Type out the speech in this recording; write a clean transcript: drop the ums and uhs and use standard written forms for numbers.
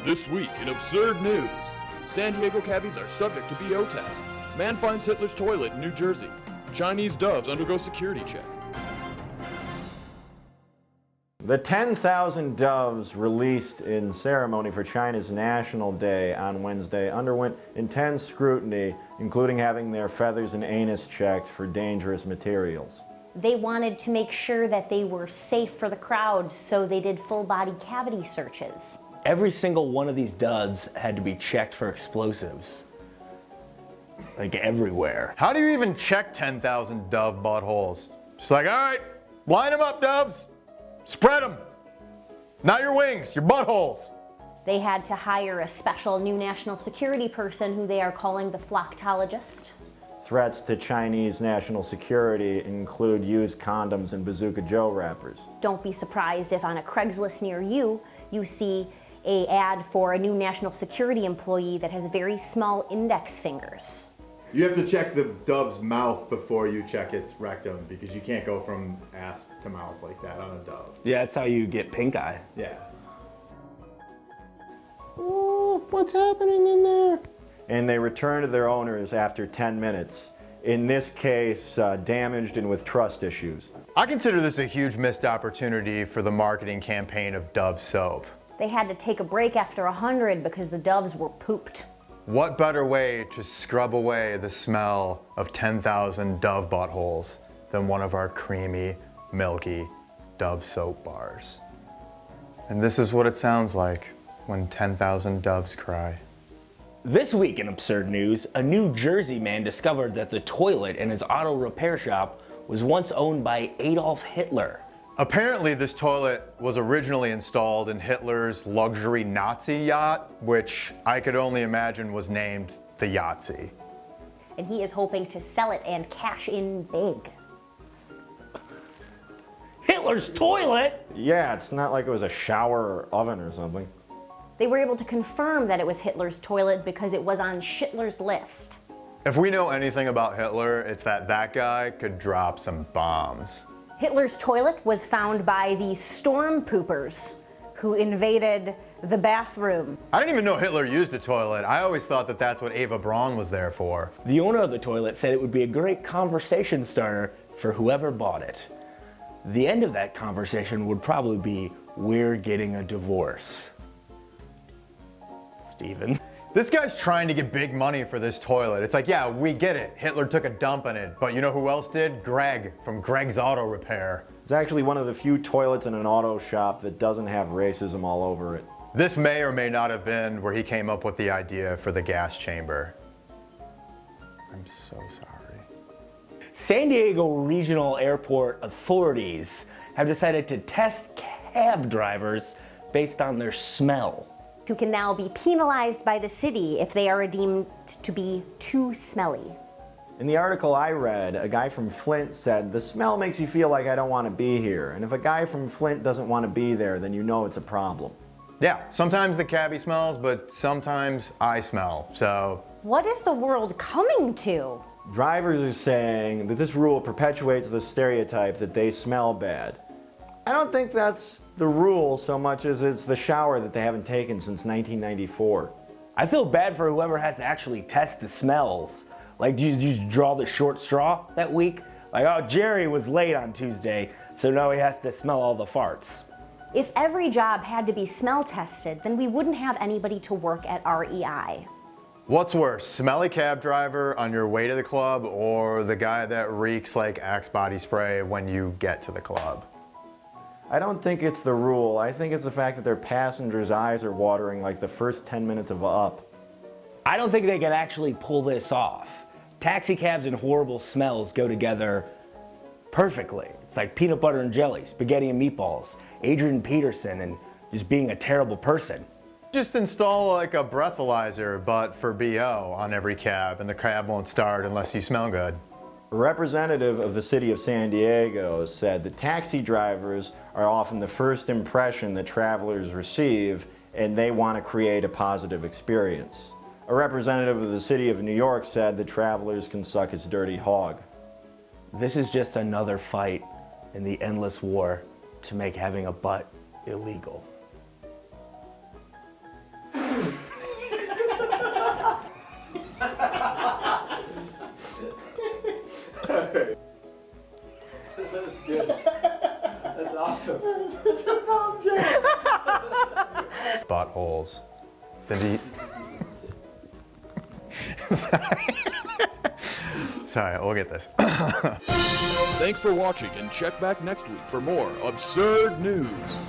This week in absurd news, San Diego cabbies are subject to BO test. Man finds Hitler's toilet in New Jersey. Chinese doves undergo security check. The 10,000 doves released in ceremony for China's National Day on Wednesday underwent intense scrutiny, including having their feathers and anus checked for dangerous materials. They wanted to make sure that they were safe for the crowd, so they did full-body cavity searches. Every single one of these doves had to be checked for explosives. Like everywhere. How do you even check 10,000 dove buttholes? Just like, all right, line them up, doves. Spread them. Not your wings, your buttholes. They had to hire a special new national security person who they are calling the flocktologist. Threats to Chinese national security include used condoms and Bazooka Joe wrappers. Don't be surprised if on a Craigslist near you, you see an ad for a new national security employee that has very small index fingers. You have to check the dove's mouth before you check its rectum because you can't go from ass to mouth like that on a dove. Yeah, that's how you get pink eye. Yeah. Oh, what's happening in there? And they return to their owners after 10 minutes. In this case, damaged and with trust issues. I consider this a huge missed opportunity for the marketing campaign of Dove soap. They had to take a break after 100 because the doves were pooped. What better way to scrub away the smell of 10,000 dove buttholes than one of our creamy, milky Dove soap bars? And this is what it sounds like when 10,000 doves cry. This week in absurd news, a New Jersey man discovered that the toilet in his auto repair shop was once owned by Adolf Hitler. Apparently this toilet was originally installed in Hitler's luxury Nazi yacht, which I could only imagine was named the Yahtzee. And he is hoping to sell it and cash in big. Hitler's toilet? Yeah, it's not like it was a shower or oven or something. They were able to confirm that it was Hitler's toilet because it was on Schindler's List. If we know anything about Hitler, it's that that guy could drop some bombs. Hitler's toilet was found by the storm poopers who invaded the bathroom. I didn't even know Hitler used a toilet. I always thought that that's what Eva Braun was there for. The owner of the toilet said it would be a great conversation starter for whoever bought it. The end of that conversation would probably be, "We're getting a divorce." Steven. This guy's trying to get big money for this toilet. It's like, yeah, we get it. Hitler took a dump in it. But you know who else did? Greg from Greg's Auto Repair. It's actually one of the few toilets in an auto shop that doesn't have racism all over it. This may or may not have been where he came up with the idea for the gas chamber. I'm so sorry. San Diego Regional Airport authorities have decided to test cab drivers based on their smell. Who can now be penalized by the city if they are deemed to be too smelly. In the article I read, a guy from Flint said, "The smell makes you feel like I don't want to be here. And if a guy from Flint doesn't want to be there, then you know it's a problem." Yeah, sometimes the cabbie smells, but sometimes I smell, so. What is the world coming to? Drivers are saying that this rule perpetuates the stereotype that they smell bad. I don't think that's the rule so much as it's the shower that they haven't taken since 1994. I feel bad for whoever has to actually test the smells. Like, do you just draw the short straw that week? Like, oh, Jerry was late on Tuesday, so now he has to smell all the farts. If every job had to be smell tested, then we wouldn't have anybody to work at REI. What's worse, smelly cab driver on your way to the club or the guy that reeks like Axe body spray when you get to the club? I don't think it's the rule. I think it's the fact that their passengers' eyes are watering like the first 10 minutes of Up. I don't think they can actually pull this off. Taxi cabs and horrible smells go together perfectly. It's like peanut butter and jelly, spaghetti and meatballs, Adrian Peterson, and just being a terrible person. Just install like a breathalyzer, but for BO on every cab, and the cab won't start unless you smell good. A representative of the city of San Diego said that taxi drivers are often the first impression that travelers receive, and they want to create a positive experience. A representative of the city of New York said that travelers can suck his dirty hog. This is just another fight in the endless war to make having a butt illegal. buttholes. Then do you... Sorry, we'll get this. Thanks for watching, and check back next week for more absurd news.